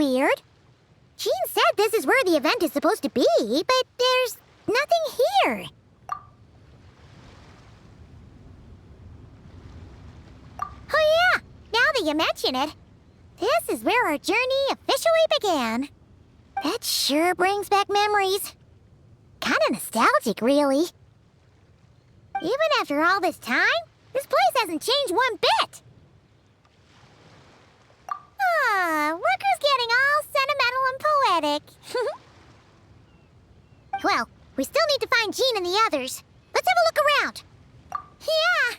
weird. Jean said this is where the event is supposed to be, but there's nothing here. Oh yeah, now that you mention it, this is where our journey officially began. That sure brings back memories. Kinda nostalgic, really. Even after all this time, this place hasn't changed one bit. Look who's getting all sentimental and poetic. Well, we still need to find Jean and the others. Let's have a look around. Yeah.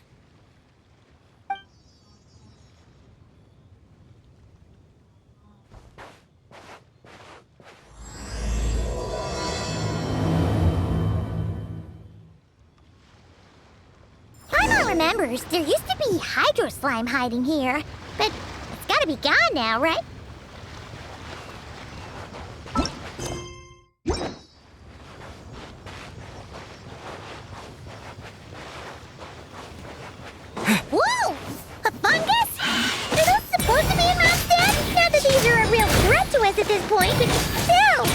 Paimon remembers there used to be hydro slime hiding here, but it's gotta be gone now, right? Whoa! A fungus? Are those supposed to be in Mondstadt? Not that these are a real threat to us at this point, but still!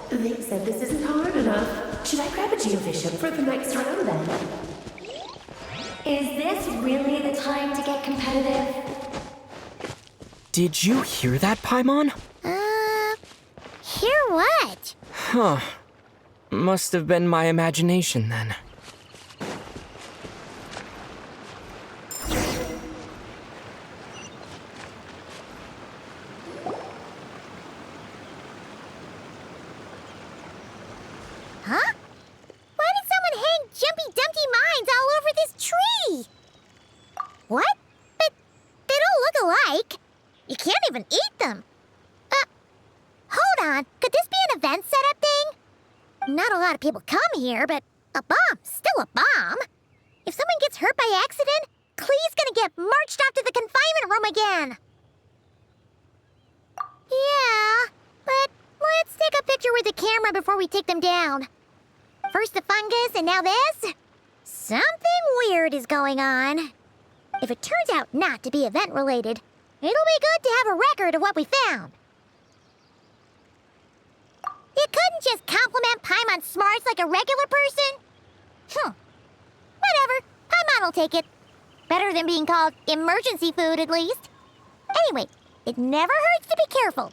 They said this isn't hard enough. Should I grab a geobishop for the next round then? Is this really the time to get competitive? Did you hear that, Paimon? Hear what? Huh. Must have been my imagination then. Huh? Why did someone hang Jumpy Dumpty mines all over this tree? What? But they don't look alike. You can't even eat them. Hold on. Could this be an event setup thing? Not a lot of people come here, but a bomb's still a bomb. If someone gets hurt by accident, Klee's gonna get marched off to the confinement room again. Yeah, but let's take a picture with the camera before we take them down. First the fungus, and now this? Something weird is going on. If it turns out not to be event-related, it'll be good to have a record of what we found. You couldn't just compliment Paimon's smarts like a regular person? Whatever. Paimon will take it. Better than being called emergency food, at least. Anyway, it never hurts to be careful.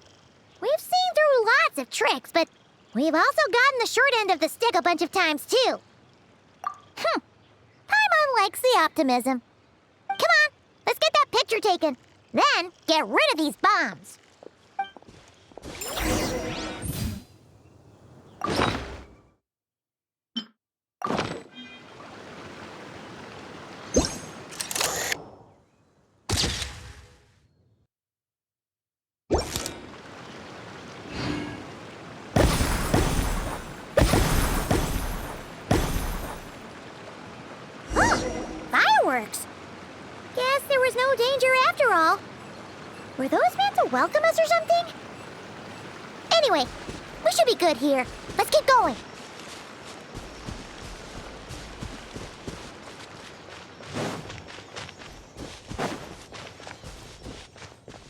We've seen through lots of tricks, but we've also gotten the short end of the stick a bunch of times, too. Paimon likes the optimism. Come on, let's get that picture taken. Then, get rid of these bombs. Fireworks! Guess there was no danger after all. Were those meant to welcome us or something? Anyway, we should be good here. Let's keep going.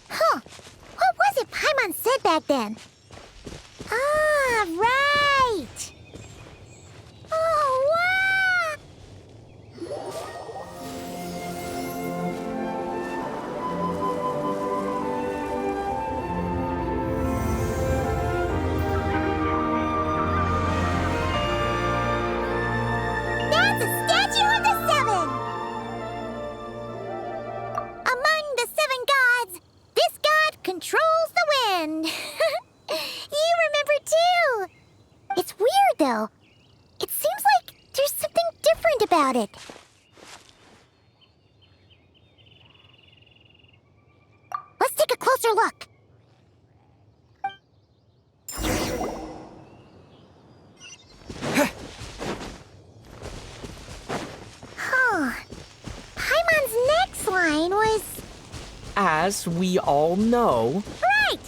Huh. What was it Paimon said back then? Ah, right! Oh, wow! That's a statue of the seven! Among the seven gods, this god controls the wind. You remember too. It's weird though. It seems like there's something different about it. Let's take a closer look. Huh. as we all know... Right!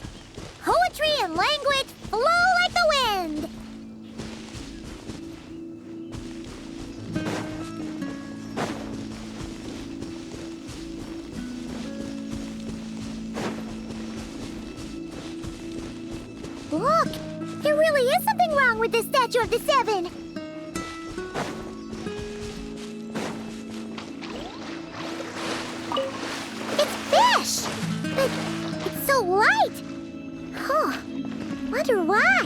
Poetry and language flow like the wind! Look! There really is something wrong with this statue of the Seven! It's fish! But it's so light! Huh. Wonder why?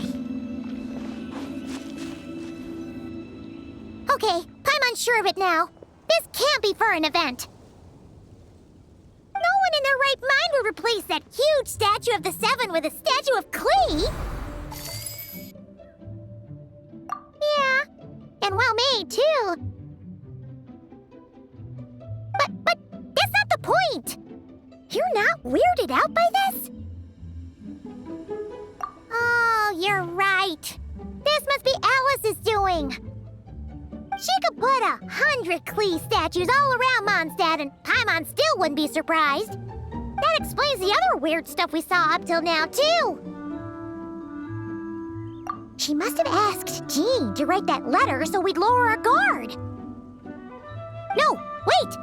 Okay, I'm unsure of it now. This can't be for an event. No one in their right mind would replace that huge statue of the Seven with a statue of Klee! Yeah, and well made, too. But that's not the point! You're not weirded out by this? Oh, you're right. This must be Alice's doing. She could put 100 Klee statues all around Mondstadt and Paimon still wouldn't be surprised. That explains the other weird stuff we saw up till now, too. She must have asked Jean to write that letter so we'd lower our guard. No, wait!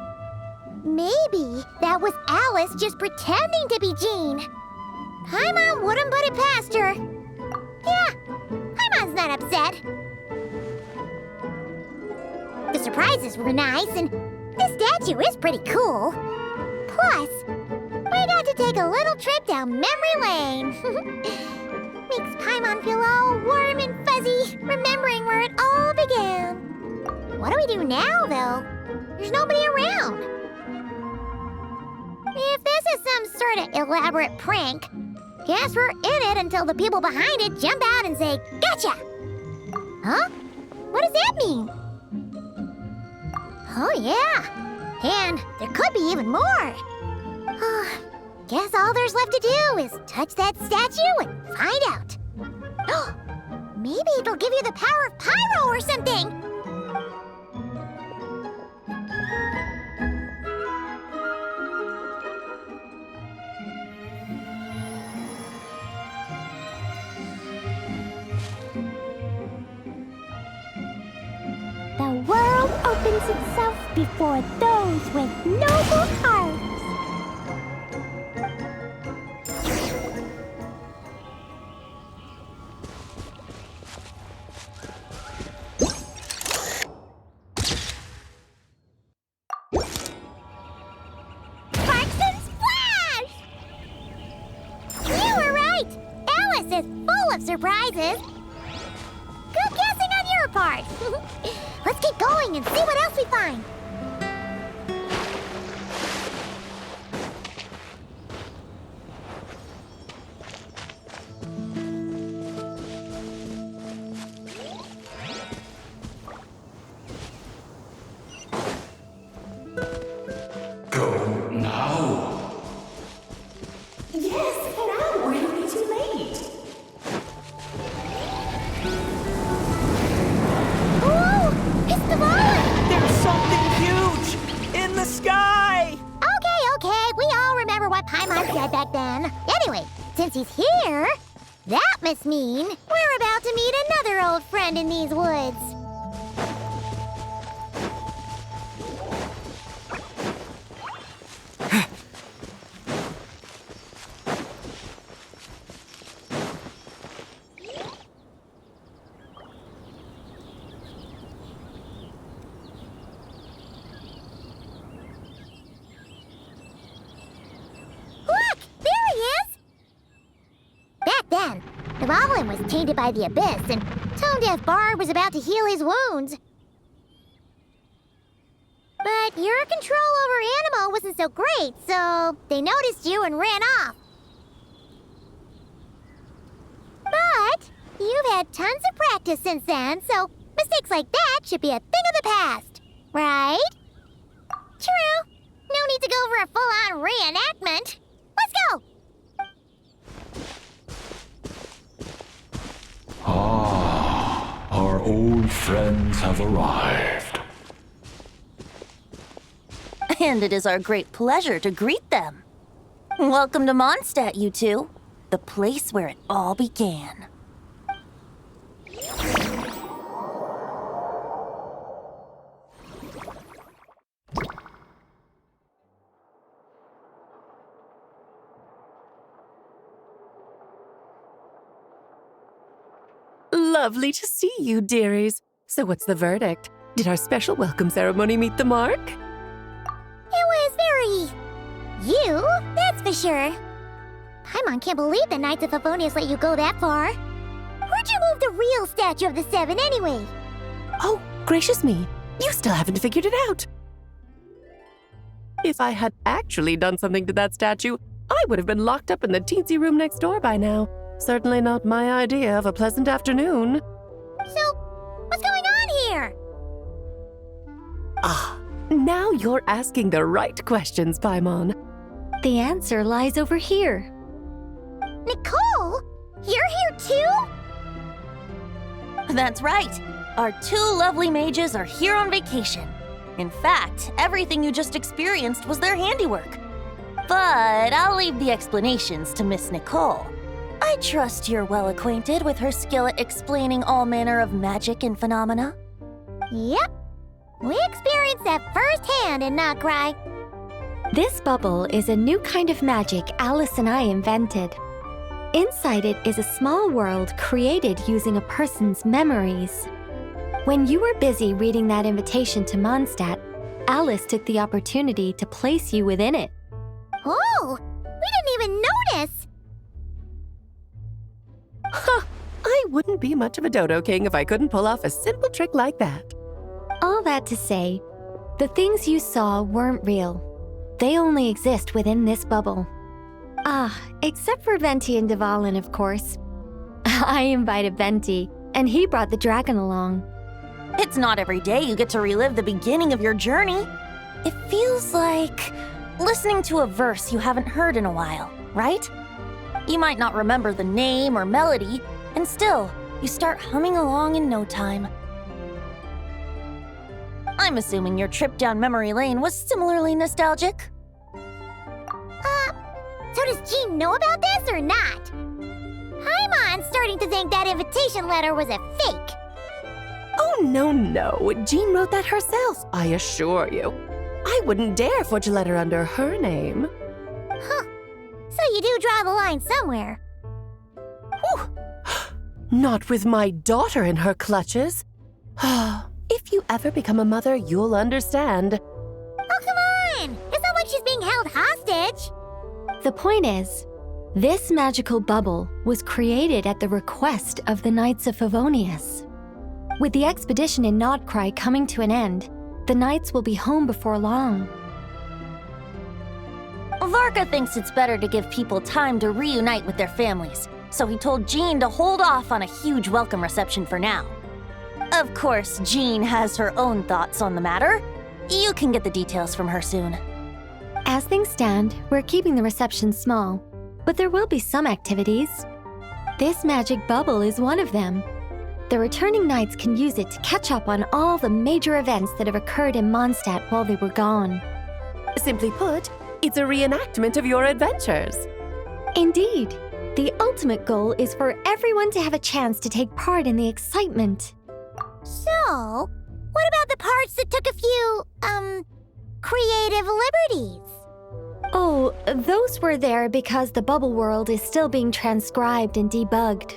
Maybe that was Alice just pretending to be Jean. Paimon wouldn't put it past her. Yeah, Paimon's not upset. The surprises were nice, and the statue is pretty cool. Plus, we got to take a little trip down memory lane. Makes Paimon feel all warm and fuzzy, remembering where it all began. What do we do now, though? There's nobody around. If this is some sort of elaborate prank, guess we're in it until the people behind it jump out and say, "Gotcha!" Huh? What does that mean? Oh, yeah. And there could be even more. Guess all there's left to do is touch that statue and find out. Maybe it'll give you the power of pyro or something. The world opens itself before those with noble hearts. Sparks and splash! You were right! Alice is full of surprises. Good guessing on your part. Let's keep going and see what else we find. Go now. Yes, now or it'll be too late. Ooh, it's the ball! There's something huge in the sky! Okay, we all remember what Paimon said back then. Anyway, since he's here, that must mean we're about to meet another old friend in these woods. Look, there he is! Back then, the Goblin was tainted by the Abyss, and Tone Deaf Bard was about to heal his wounds. But your control over Animo wasn't so great, so they noticed you and ran off. But you've had tons of practice since then, so mistakes like that should be a thing of the past, right? True. No need to go for a full-on reenactment. Let's go! Ah, our old friends have arrived. And it is our great pleasure to greet them. Welcome to Mondstadt, you two. The place where it all began. Lovely to see you, dearies. So what's the verdict? Did our special welcome ceremony meet the mark? It was very... you, that's for sure. Paimon can't believe the Knights of Favonius let you go that far. Where'd you move the real statue of the Seven anyway? Oh, gracious me. You still haven't figured it out. If I had actually done something to that statue, I would have been locked up in the teensy room next door by now. Certainly not my idea of a pleasant afternoon. So, what's going on here? Ah, now you're asking the right questions, Paimon. The answer lies over here. Nicole? You're here too? That's right. Our two lovely mages are here on vacation. In fact, everything you just experienced was their handiwork. But I'll leave the explanations to Miss Nicole. I trust you're well acquainted with her skill at explaining all manner of magic and phenomena. Yep. We experienced that firsthand in Noctri. This bubble is a new kind of magic Alice and I invented. Inside it is a small world created using a person's memories. When you were busy reading that invitation to Mondstadt, Alice took the opportunity to place you within it. Oh, we didn't even notice. I wouldn't be much of a Dodo King if I couldn't pull off a simple trick like that. All that to say, the things you saw weren't real. They only exist within this bubble. Ah, except for Venti and Dvalin, of course. I invited Venti, and he brought the dragon along. It's not every day you get to relive the beginning of your journey. It feels like listening to a verse you haven't heard in a while, right? You might not remember the name or melody, and still, you start humming along in no time. I'm assuming your trip down memory lane was similarly nostalgic. So does Jean know about this or not? Paimon's starting to think that invitation letter was a fake. Oh, no. Jean wrote that herself, I assure you. I wouldn't dare forge a letter under her name. Huh. So you do draw the line somewhere. Whew. Not with my daughter in her clutches. If you ever become a mother, you'll understand. Oh, come on! It's not like she's being held hostage. The point is, this magical bubble was created at the request of the Knights of Favonius. With the expedition in Noctri coming to an end, the Knights will be home before long. Varka thinks it's better to give people time to reunite with their families, so he told Jean to hold off on a huge welcome reception for now. Of course, Jean has her own thoughts on the matter. You can get the details from her soon. As things stand, we're keeping the reception small, but there will be some activities. This magic bubble is one of them. The returning knights can use it to catch up on all the major events that have occurred in Mondstadt while they were gone. Simply put, it's a reenactment of your adventures. Indeed. The ultimate goal is for everyone to have a chance to take part in the excitement. So, what about the parts that took a few, creative liberties? Oh, those were there because the bubble world is still being transcribed and debugged.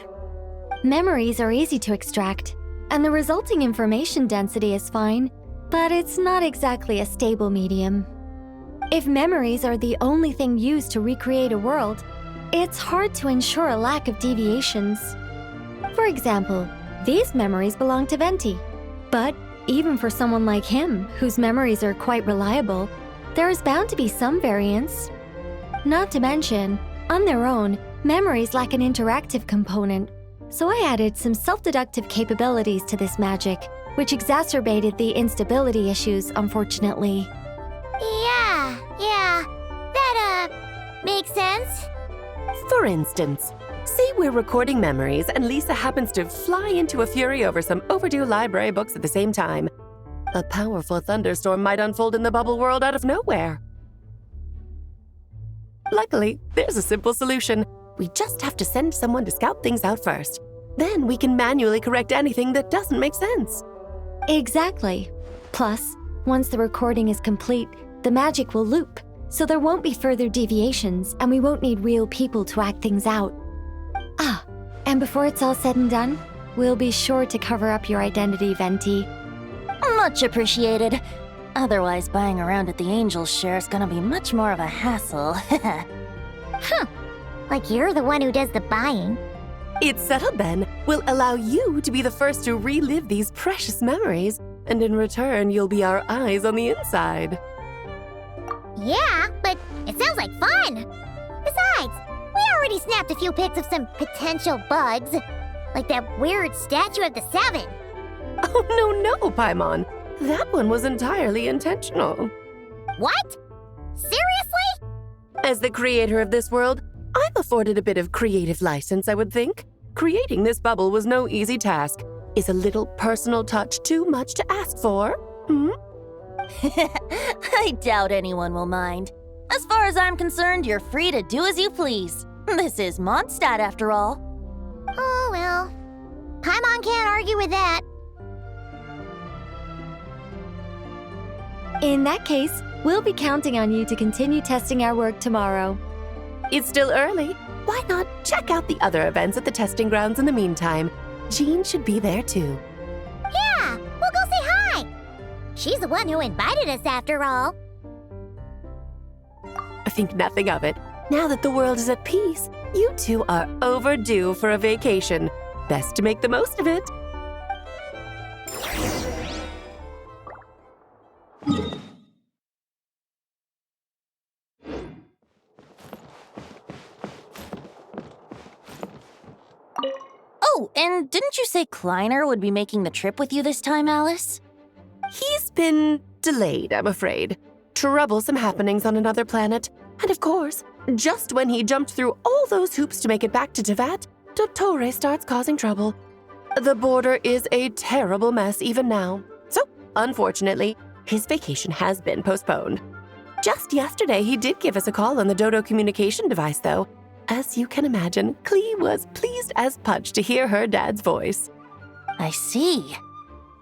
Memories are easy to extract, and the resulting information density is fine, but it's not exactly a stable medium. If memories are the only thing used to recreate a world, it's hard to ensure a lack of deviations. For example, these memories belong to Venti, but even for someone like him, whose memories are quite reliable, there is bound to be some variance. Not to mention, on their own, memories lack an interactive component, so I added some self-deductive capabilities to this magic, which exacerbated the instability issues, unfortunately. Yeah, that, makes sense. For instance, say we're recording memories and Lisa happens to fly into a fury over some overdue library books at the same time. A powerful thunderstorm might unfold in the bubble world out of nowhere. Luckily, there's a simple solution. We just have to send someone to scout things out first. Then we can manually correct anything that doesn't make sense. Exactly. Plus, once the recording is complete, the magic will loop, so there won't be further deviations, and we won't need real people to act things out. Ah, and before it's all said and done, we'll be sure to cover up your identity, Venti. Much appreciated. Otherwise, buying around at the Angel's share is gonna be much more of a hassle. Like you're the one who does the buying. It's settled then. We'll allow you to be the first to relive these precious memories, and in return, you'll be our eyes on the inside. Yeah, but it sounds like fun. Besides, we already snapped a few pics of some potential bugs. Like that weird statue of the Seven. Oh, no, Paimon. That one was entirely intentional. What? Seriously? As the creator of this world, I'm afforded a bit of creative license, I would think. Creating this bubble was no easy task. Is a little personal touch too much to ask for? I doubt anyone will mind. As far as I'm concerned, you're free to do as you please. This is Mondstadt, after all. Oh, well. Paimon can't argue with that. In that case, we'll be counting on you to continue testing our work tomorrow. It's still early. Why not check out the other events at the testing grounds in the meantime? Jean should be there too. Yeah, we'll go say hi. She's the one who invited us after all. I think nothing of it. Now that the world is at peace, you two are overdue for a vacation. Best to make the most of it. Oh, and didn't you say Kleiner would be making the trip with you this time, Alice? He's been delayed, I'm afraid. Troublesome happenings on another planet. And of course, just when he jumped through all those hoops to make it back to Tevat, Dottore starts causing trouble. The border is a terrible mess even now. So, unfortunately, his vacation has been postponed. Just yesterday, he did give us a call on the Dodo communication device, though. As you can imagine, Klee was pleased as punch to hear her dad's voice. I see.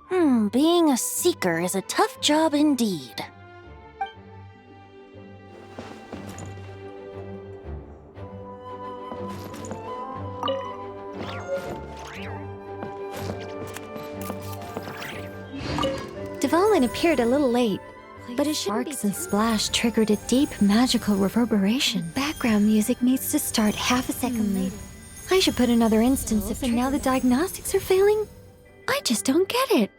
Being a seeker is a tough job indeed. Dvalin appeared a little late, but his sparks and splash triggered a deep magical reverberation. Background music needs to start half a second late. I should put another instance if now the diagnostics are failing. I just don't get it.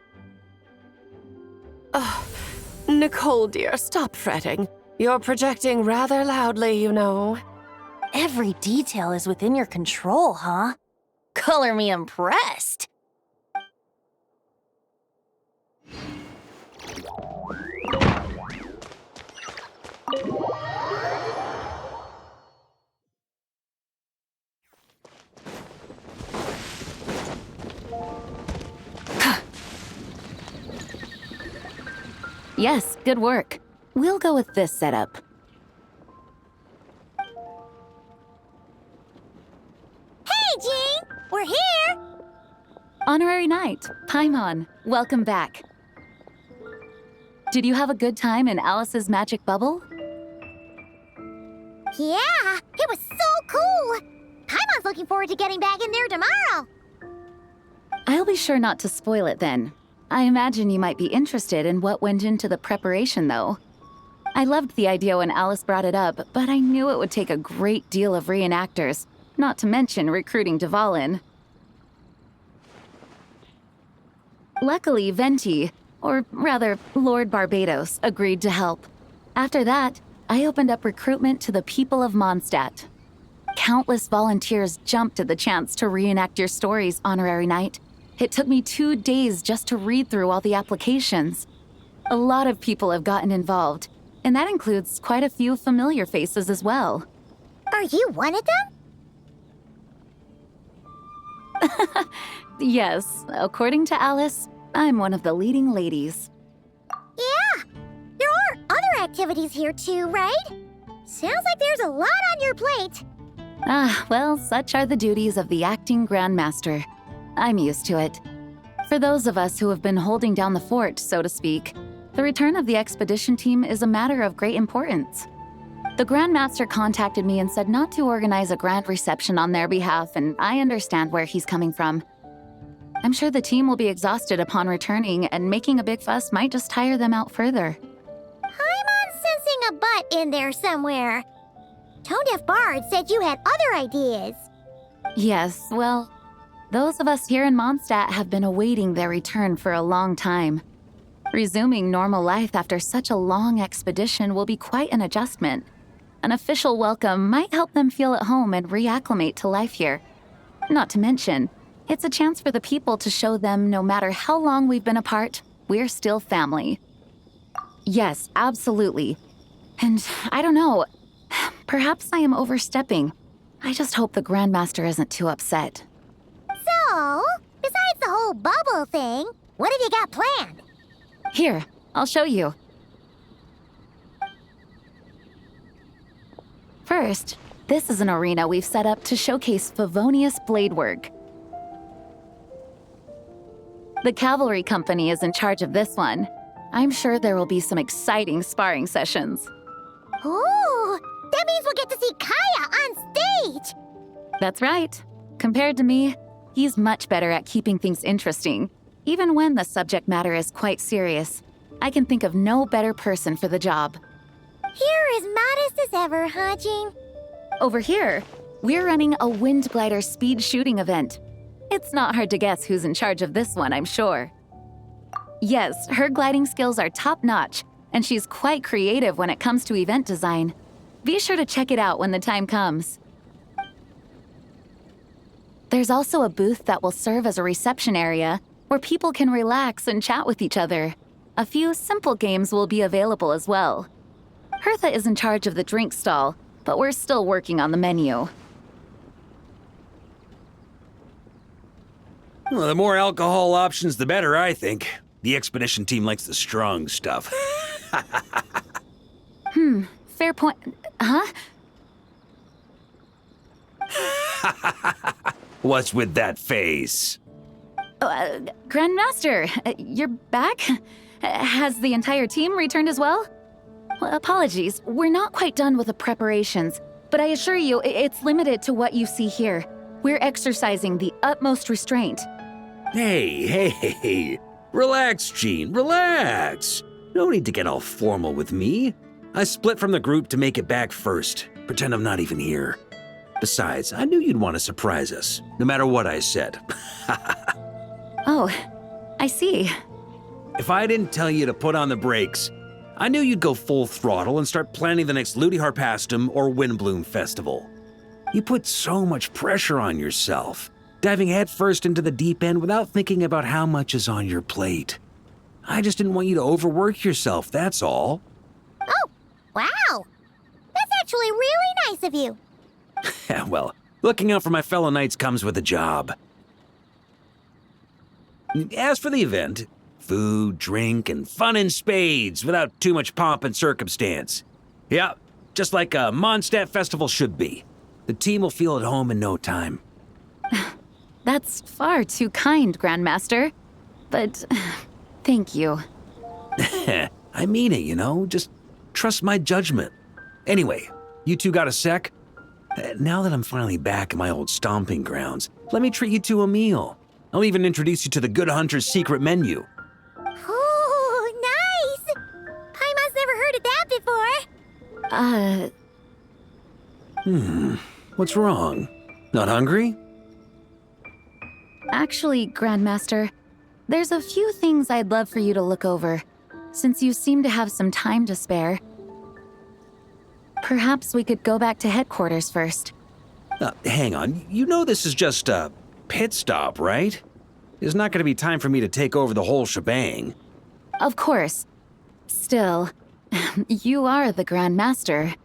Oh, Nicole, dear, stop fretting. You're projecting rather loudly, you know. Every detail is within your control, huh? Color me impressed. Yes, good work. We'll go with this setup. Hey, Jean! We're here! Honorary Knight, Paimon, welcome back. Did you have a good time in Alice's magic bubble? Yeah, it was so cool! Paimon's looking forward to getting back in there tomorrow. I'll be sure not to spoil it then. I imagine you might be interested in what went into the preparation, though. I loved the idea when Alice brought it up, but I knew it would take a great deal of reenactors, not to mention recruiting Dvalin. Luckily, Venti, or rather, Lord Barbados, agreed to help. After that, I opened up recruitment to the people of Mondstadt. Countless volunteers jumped at the chance to reenact your stories, Honorary Knight. It took me 2 days just to read through all the applications. A lot of people have gotten involved, and that includes quite a few familiar faces as well. Are you one of them? Yes, according to Alice, I'm one of the leading ladies. Yeah, there are other activities here too, right? Sounds like there's a lot on your plate. Ah, well, such are the duties of the acting Grandmaster. I'm used to it. For those of us who have been holding down the fort, so to speak, the return of the expedition team is a matter of great importance. The Grandmaster contacted me and said not to organize a grand reception on their behalf, and I understand where he's coming from. I'm sure the team will be exhausted upon returning, and making a big fuss might just tire them out further. I'm sensing a butt in there somewhere. Tone-deaf Bard said you had other ideas. Yes, well, those of us here in Mondstadt have been awaiting their return for a long time. Resuming normal life after such a long expedition will be quite an adjustment. An official welcome might help them feel at home and reacclimate to life here. Not to mention, it's a chance for the people to show them no matter how long we've been apart, we're still family. Yes, absolutely. And I don't know, perhaps I am overstepping. I just hope the Grandmaster isn't too upset. So, besides the whole bubble thing, what have you got planned? Here, I'll show you. First, this is an arena we've set up to showcase Favonius blade work. The cavalry company is in charge of this one. I'm sure there will be some exciting sparring sessions. Ooh, that means we'll get to see Kaya on stage! That's right. Compared to me, he's much better at keeping things interesting, even when the subject matter is quite serious. I can think of no better person for the job. You're as modest as ever, huh, Jean? Over here, we're running a wind glider speed shooting event. It's not hard to guess who's in charge of this one, I'm sure. Yes, her gliding skills are top-notch, and she's quite creative when it comes to event design. Be sure to check it out when the time comes. There's also a booth that will serve as a reception area where people can relax and chat with each other. A few simple games will be available as well. Hertha is in charge of the drink stall, but we're still working on the menu. Well, the more alcohol options, the better, I think. The expedition team likes the strong stuff. Fair point. Huh? What's with that face? Grandmaster, you're back? Has the entire team returned as well? Well, apologies, we're not quite done with the preparations, but I assure you, it's limited to what you see here. We're exercising the utmost restraint. Hey. Relax, Jean, relax. No need to get all formal with me. I split from the group to make it back first. Pretend I'm not even here. Besides, I knew you'd want to surprise us, no matter what I said. Oh, I see. If I didn't tell you to put on the brakes, I knew you'd go full throttle and start planning the next Ludi Harpastum or Windbloom Festival. You put so much pressure on yourself, diving headfirst into the deep end without thinking about how much is on your plate. I just didn't want you to overwork yourself, that's all. Oh, wow! That's actually really nice of you. Well, looking out for my fellow knights comes with a job. As for the event, food, drink, and fun in spades without too much pomp and circumstance. Yeah, just like a Mondstadt festival should be. The team will feel at home in no time. That's far too kind, Grandmaster. But thank you. I mean it, you know? Just trust my judgment. Anyway, you two got a sec? Now that I'm finally back in my old stomping grounds, let me treat you to a meal. I'll even introduce you to the Good Hunter's secret menu. Ooh, nice! Paimon's never heard of that before. What's wrong? Not hungry? Actually, Grandmaster, there's a few things I'd love for you to look over, since you seem to have some time to spare. Perhaps we could go back to headquarters first. Hang on, you know this is just a pit stop, right? There's not going to be time for me to take over the whole shebang. Of course. Still, you are the Grandmaster.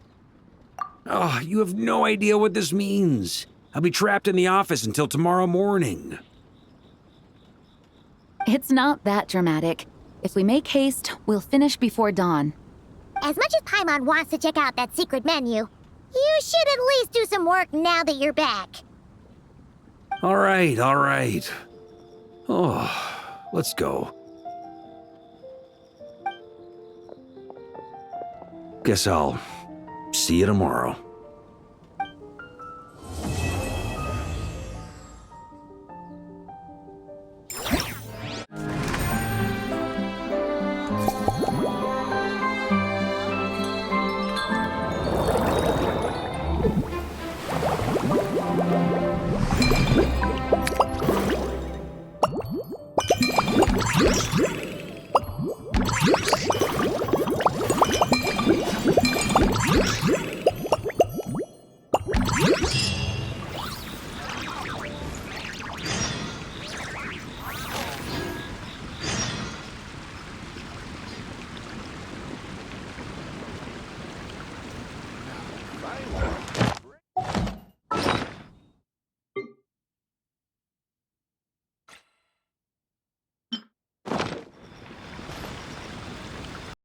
Oh, you have no idea what this means. I'll be trapped in the office until tomorrow morning. It's not that dramatic. If we make haste, we'll finish before dawn. as much as Paimon wants to check out that secret menu, you should at least do some work now that you're back. All right, all right. Oh, let's go. Guess I'll see you tomorrow.